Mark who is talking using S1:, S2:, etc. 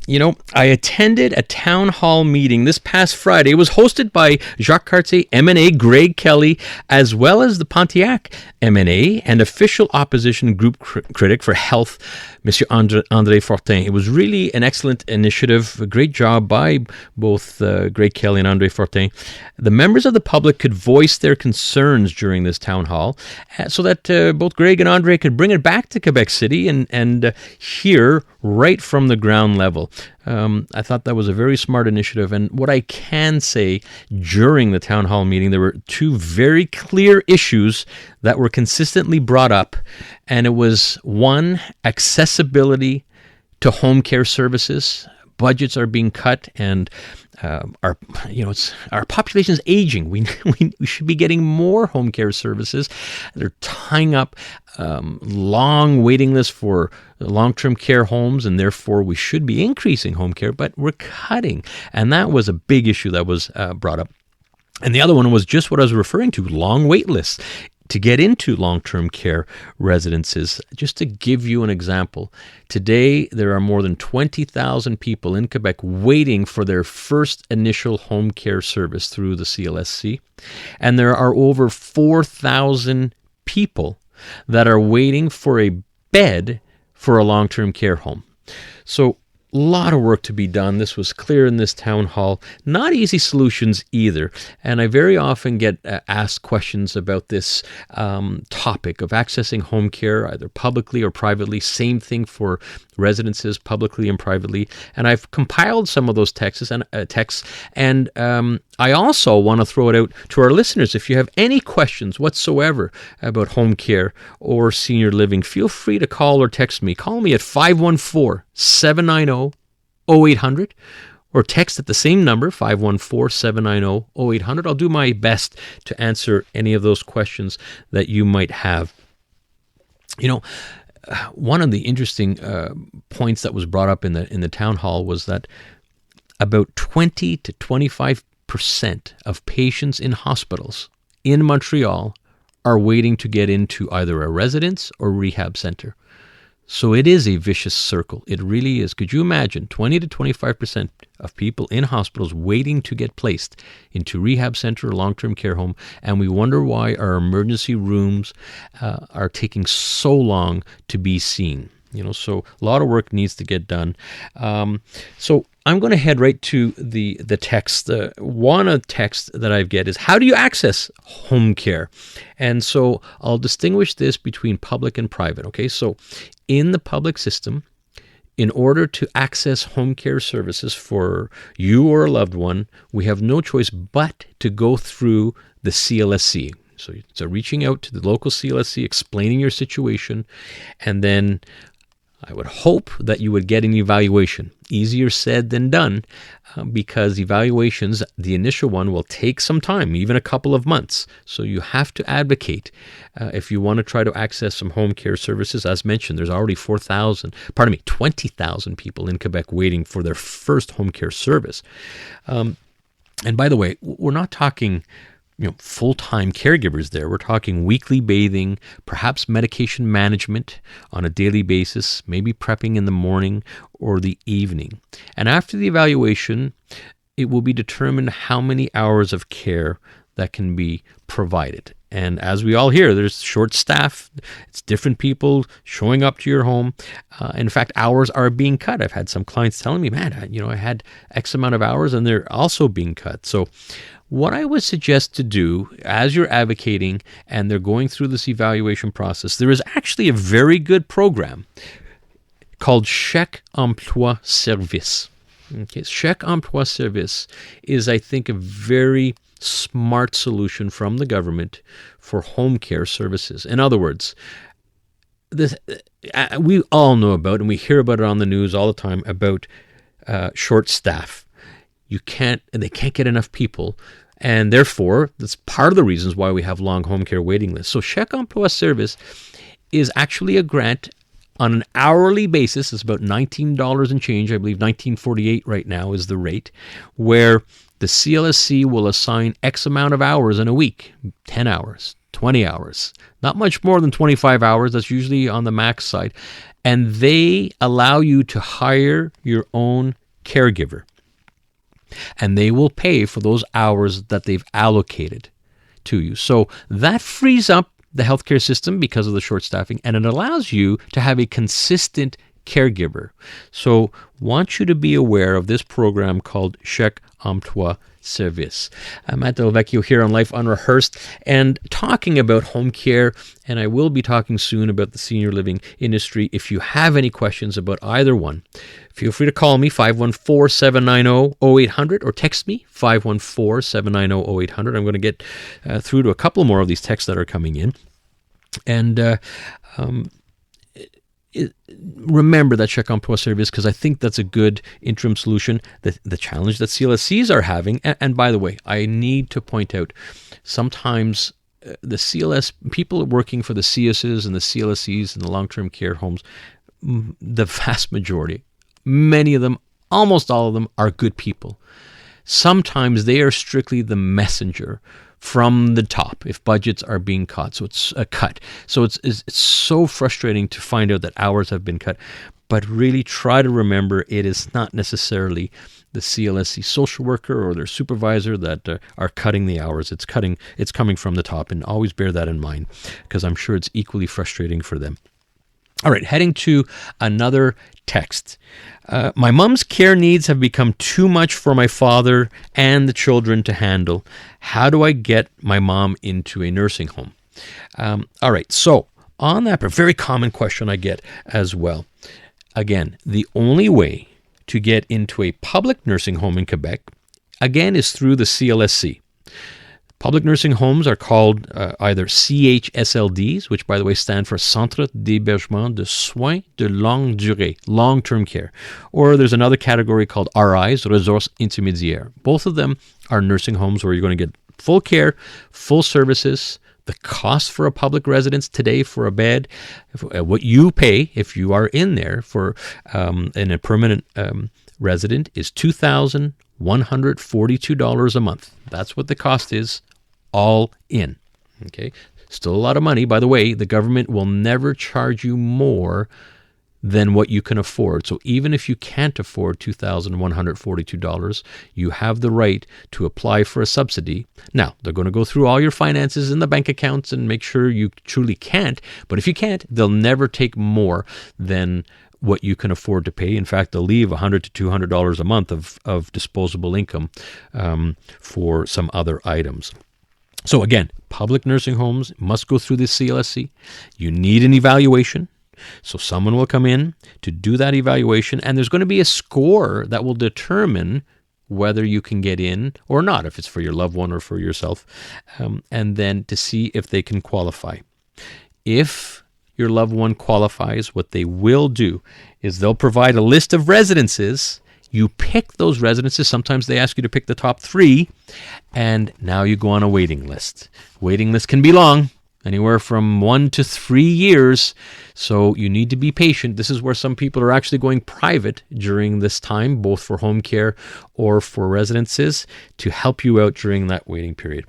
S1: I attended a town hall meeting this past Friday. It was hosted by Jacques Cartier, MNA, Greg Kelly, as well as the Pontiac MNA and official opposition group critic for health, Monsieur André Fortin. It was really an excellent initiative, a great job by both Greg Kelly and André Fortin. The members of the public could voice their concerns during this town hall so that both Greg and André could bring it back to Quebec City and hear right from the ground level. I thought that was a very smart initiative. And what I can say, during the town hall meeting, there were two very clear issues that were consistently brought up. And it was, one, accessibility to home care services. Budgets are being cut, and our population is aging. We should be getting more home care services. They're tying up long waiting lists for long-term care homes, and therefore we should be increasing home care, but we're cutting. And that was a big issue that was brought up. And the other one was just what I was referring to, long wait lists to get into long-term care residences. Just to give you an example, today there are more than 20,000 people in Quebec waiting for their first initial home care service through the CLSC, and there are over 4,000 people that are waiting for a bed for a long-term care home. So a lot of work to be done. This was clear in this town hall. Not easy solutions either. And I very often get asked questions about this topic of accessing home care, either publicly or privately. Same thing for residences, publicly and privately. And I've compiled some of those texts, and I also want to throw it out to our listeners. If you have any questions whatsoever about home care or senior living, feel free to call or text me. Call me at 514-790-0800 or text at the same number, 514-790-0800. I'll do my best to answer any of those questions that you might have. One of the interesting points that was brought up in the town hall was that about 20 to 25% of patients in hospitals in Montreal are waiting to get into either a residence or rehab center. So it is a vicious circle. It really is. Could you imagine 20 to 25% of people in hospitals waiting to get placed into rehab center or long-term care home, and we wonder why our emergency rooms are taking so long to be seen. So a lot of work needs to get done. So I'm going to head right to the text. One text that I get is, how do you access home care? And so I'll distinguish this between public and private. Okay, so in the public system, in order to access home care services for you or a loved one, we have no choice but to go through the CLSC. So reaching out to the local CLSC, explaining your situation, and then I would hope that you would get an evaluation. Easier said than done, because evaluations, the initial one, will take some time, even a couple of months. So you have to advocate if you want to try to access some home care services. As mentioned, there's already 20,000 people in Quebec waiting for their first home care service. And by the way, we're not talking full-time caregivers there. We're talking weekly bathing, perhaps medication management on a daily basis, maybe prepping in the morning or the evening. And after the evaluation, it will be determined how many hours of care that can be provided. And as we all hear, there's short staff. It's different people showing up to your home. In fact, hours are being cut. I've had some clients telling me, man, I had X amount of hours and they're also being cut. So what I would suggest to do as you're advocating and they're going through this evaluation process, there is actually a very good program called Chèque Emploi Service. Okay, Chèque Emploi Service is, I think, a very smart solution from the government for home care services. In other words, we all know about, and we hear about it on the news all the time, about short staff. They can't get enough people, and therefore that's part of the reasons why we have long home care waiting lists. So Chèque Emploi Service is actually a grant on an hourly basis. It's about $19 and change. I believe $19.48 right now is the rate, where the CLSC will assign X amount of hours in a week, 10 hours, 20 hours, not much more than 25 hours. That's usually on the max side. and they allow you to hire your own caregiver. And they will pay for those hours that they've allocated to you. So that frees up the healthcare system because of the short staffing, and it allows you to have a consistent caregiver. So want you to be aware of this program called Chèque Emploi Service. I'm Matt Del Vecchio here on Life Unrehearsed and talking about home care, and I will be talking soon about the senior living industry. If you have any questions about either one, feel free to call me 514-790-0800 or text me 514-790-0800. I'm going to get through to a couple more of these texts that are coming in. And remember that Chèque Emploi Service, because I think that's a good interim solution. The challenge that CLSCs are having, and by the way, I need to point out, sometimes the CLS, people working for the CSs and the CLSCs and the long-term care homes, the vast majority, many of them, almost all of them, are good people. Sometimes they are strictly the messenger from the top if budgets are being cut. So it's a cut. So it's so frustrating to find out that hours have been cut. But really try to remember, it is not necessarily the CLSC social worker or their supervisor that are cutting the hours. It's coming from the top, and always bear that in mind, because I'm sure it's equally frustrating for them. All right, heading to another text. My mom's care needs have become too much for my father and the children to handle. How do I get my mom into a nursing home? All right, so on that, a very common question I get as well. Again, the only way to get into a public nursing home in Quebec, again, is through the CLSC. Public nursing homes are called either CHSLDs, which, by the way, stand for Centre d'Hébergement de Soins de Longue Durée, long-term care. Or there's another category called RIs, Ressources Intermédiaires. Both of them are nursing homes where you're going to get full care, full services. The cost for a public residence today for a bed, what you pay if you are in there for in a permanent resident, is $2,142 a month. That's what the cost is, all in. Okay, still a lot of money. By the way, the government will never charge you more than what you can afford. So even if you can't afford $2,142, you have the right to apply for a subsidy. Now, they're going to go through all your finances in the bank accounts and make sure you truly can't. But if you can't, they'll never take more than what you can afford to pay. In fact, they'll leave $100 to $200 a month of disposable income for some other items. So again, public nursing homes must go through the CLSC. You need an evaluation. So someone will come in to do that evaluation, and there's going to be a score that will determine whether you can get in or not, if it's for your loved one or for yourself, and then to see if they can qualify. If your loved one qualifies, what they will do is they'll provide a list of residences. You pick those residences. Sometimes they ask you to pick the top 3, and now you go on a waiting list. Waiting list can be long, anywhere from 1 to 3 years. So you need to be patient. This is where some people are actually going private during this time, both for home care or for residences, to help you out during that waiting period.